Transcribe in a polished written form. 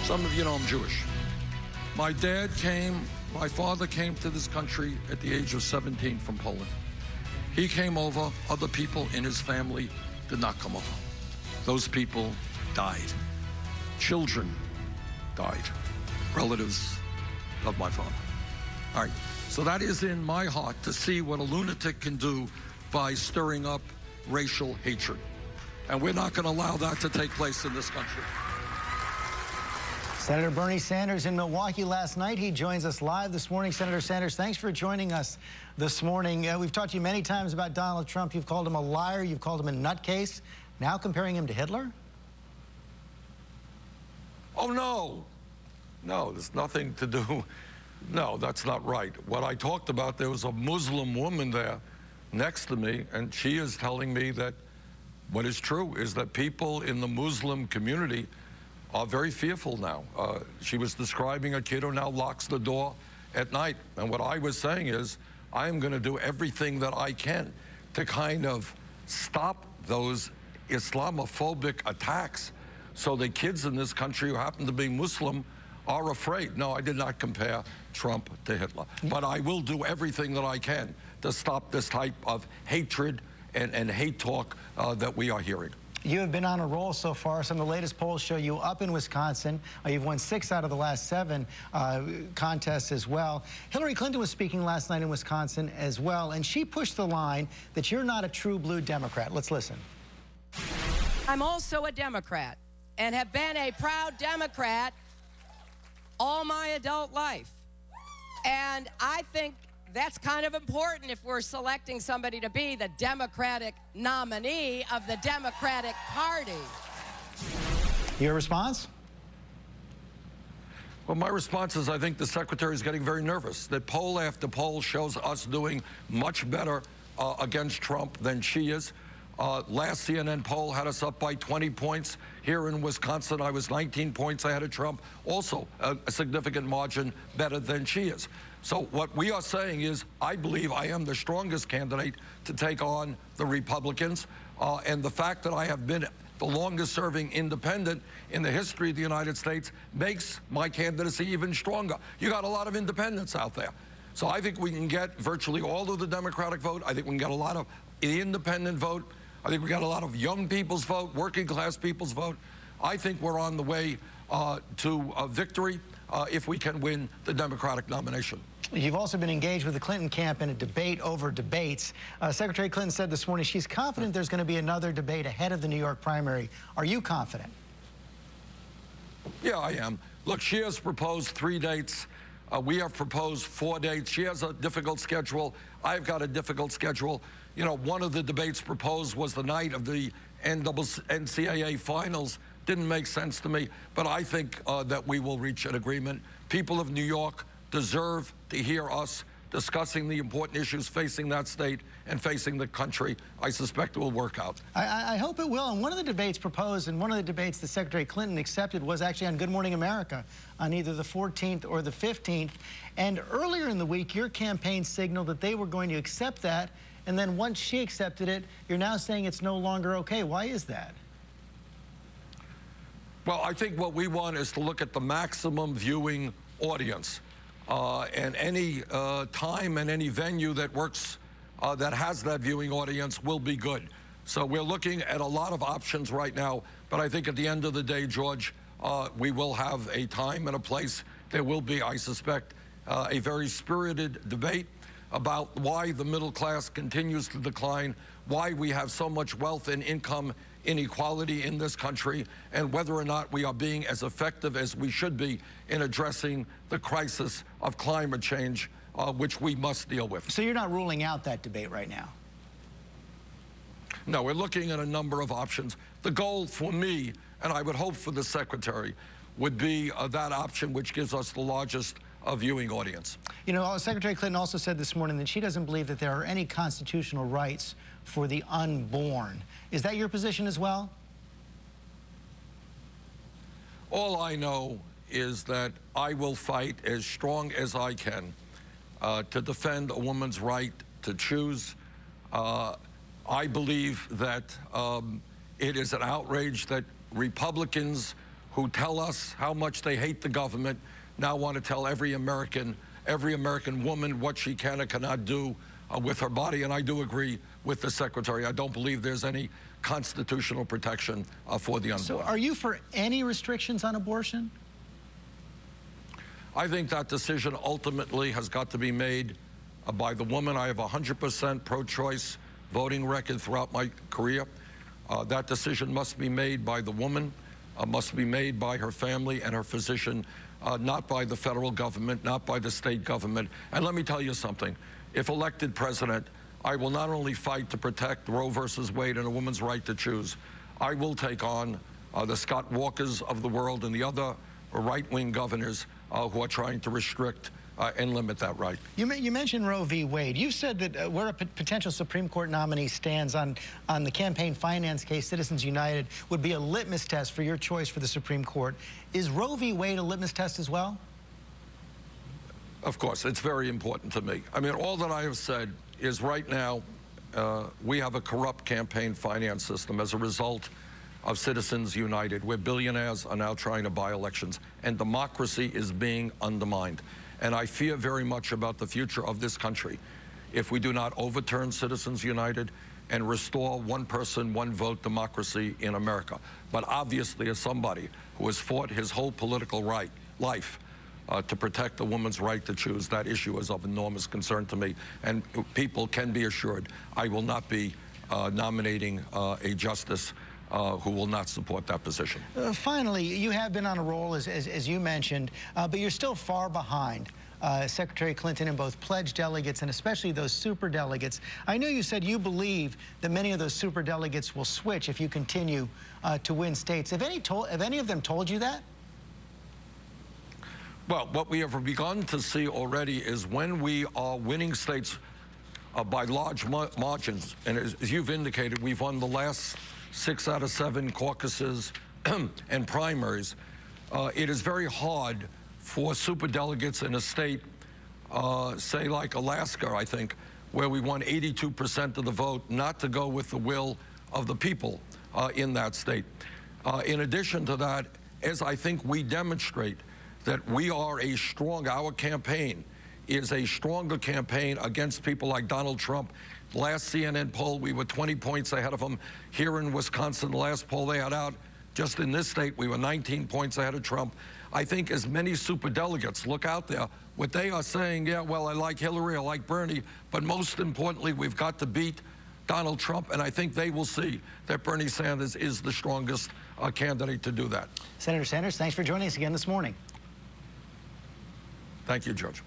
Some of you know I'm Jewish. My father came to this country at the age of 17 from Poland. He came over. Other people in his family did not come over. Those people died. Children died. Relatives of my father. All right. So that is in my heart to see what a lunatic can do by stirring up racial hatred. And we're not going to allow that to take place in this country. Senator Bernie Sanders in Milwaukee last night. He joins us live this morning. Senator Sanders, thanks for joining us this morning. We've talked to you many times about Donald Trump. You've called him a liar. You've called him a nutcase. Now comparing him to Hitler? Oh, no. No, there's nothing to do. No, that's not right. What I talked about, there was a Muslim woman there next to me, and she is telling me that what is true is that people in the Muslim community are very fearful now. She was describing a kid who now locks the door at night. And what I was saying is, I am going to do everything that I can to kind of stop those Islamophobic attacks so the kids in this country who happen to be Muslim are afraid. No, I did not compare Trump to Hitler. But I will do everything that I can to stop this type of hatred and hate talk that we are hearing. You have been on a roll so far. Some of the latest polls show you up in Wisconsin. You've won 6 out of the last 7 contests as well. Hillary Clinton was speaking last night in Wisconsin as well, and she pushed the line that you're not a true blue Democrat. Let's listen. I'm also a Democrat and have been a proud Democrat all my adult life. And I think that's kind of important if we're selecting somebody to be the Democratic nominee of the Democratic Party. Your response? Well, my response is I think the secretary is getting very nervous. That poll after poll shows us doing much better against Trump than she is. Last CNN poll had us up by 20 points. Here in Wisconsin, I was 19 points ahead of Trump. Also, a significant margin better than she is. So what we are saying is, I believe I am the strongest candidate to take on the Republicans. And the fact that I have been the longest-serving independent in the history of the United States makes my candidacy even stronger. You got a lot of independents out there. So I think we can get virtually all of the Democratic vote. I think we can get a lot of the independent vote. I think we got a lot of young people's vote, working class people's vote. I think we're on the way to victory if we can win the Democratic nomination. You've also been engaged with the Clinton camp in a debate over debates. Secretary Clinton said this morning she's confident there's going to be another debate ahead of the New York primary. Are you confident? Yeah, I am. Look, she has proposed 3 dates. We have proposed 4 dates. She has a difficult schedule. I've got a difficult schedule. You know, one of the debates proposed was the night of the NCAA finals. Didn't make sense to me, but I think that we will reach an agreement. People of New York deserve to hear us discussing the important issues facing that state and facing the country. I suspect it will work out. I hope it will. And one of the debates proposed and one of the debates that Secretary Clinton accepted was actually on Good Morning America on either the 14th or the 15th. And earlier in the week, your campaign signaled that they were going to accept that. And then once she accepted it, you're now saying it's no longer okay. Why is that? Well, I think what we want is to look at the maximum viewing audience. And any time and any venue that works, that has that viewing audience will be good. So we're looking at a lot of options right now. But I think at the end of the day, George, we will have a time and a place. There will be, I suspect, a very spirited debate about why the middle class continues to decline, why we have so much wealth and income inequality in this country, and whether or not we are being as effective as we should be in addressing the crisis of climate change, which we must deal with. So you're not ruling out that debate right now? No, we're looking at a number of options. The goal for me, and I would hope for the secretary, would be that option which gives us the largest viewing audience. You know, Secretary Clinton also said this morning that she doesn't believe that there are any constitutional rights for the unborn. Is that your position as well? All I know is that I will fight as strong as I can to defend a woman's right to choose. I believe that it is an outrage that Republicans who tell us how much they hate the government now want to tell every American woman what she can and cannot do with her body. And I do agree with the Secretary. I don't believe there's any constitutional protection for the unborn. So are you for any restrictions on abortion? I think that decision ultimately has got to be made by the woman. I have 100% pro-choice voting record throughout my career. That decision must be made by the woman, must be made by her family and her physician, not by the federal government, not by the state government. And let me tell you something. If elected president, I will not only fight to protect Roe versus Wade and a woman's right to choose, I will take on the Scott Walkers of the world and the other right-wing governors who are trying to restrict and limit that right. You mentioned Roe v. Wade. You said that where a potential Supreme Court nominee stands on the campaign finance case, Citizens United would be a litmus test for your choice for the Supreme Court. Is Roe v. Wade a litmus test as well? Of course, it's very important to me. I mean, all that I have said is right now we have a corrupt campaign finance system as a result of Citizens United, where billionaires are now trying to buy elections, and democracy is being undermined. And I fear very much about the future of this country if we do not overturn Citizens United and restore one person, one vote democracy in America. But obviously, as somebody who has fought his whole political life to protect a woman's right to choose, that issue is of enormous concern to me. And people can be assured I will not be nominating a justice who will not support that position. Finally, you have been on a roll, as you mentioned, but you're still far behind Secretary Clinton in both pledged delegates and especially those superdelegates. I know you said you believe that many of those superdelegates will switch if you continue to win states. Have any of them told you that? Well, what we have begun to see already is when we are winning states by large margins, and as you've indicated, we've won the last 6 out of 7 caucuses and primaries. It is very hard for superdelegates in a state, say like Alaska, I think, where we won 82% of the vote, not to go with the will of the people in that state. In addition to that, as I think we demonstrate that we are our campaign is a stronger campaign against people like Donald Trump. Last CNN poll, we were 20 points ahead of them. Here in Wisconsin, the last poll they had out, just in this state, we were 19 points ahead of Trump. I think as many superdelegates look out there, what they are saying, yeah, well, I like Hillary, I like Bernie, but most importantly, we've got to beat Donald Trump, and I think they will see that Bernie Sanders is the strongest candidate to do that. Senator Sanders, thanks for joining us again this morning. Thank you, Judge.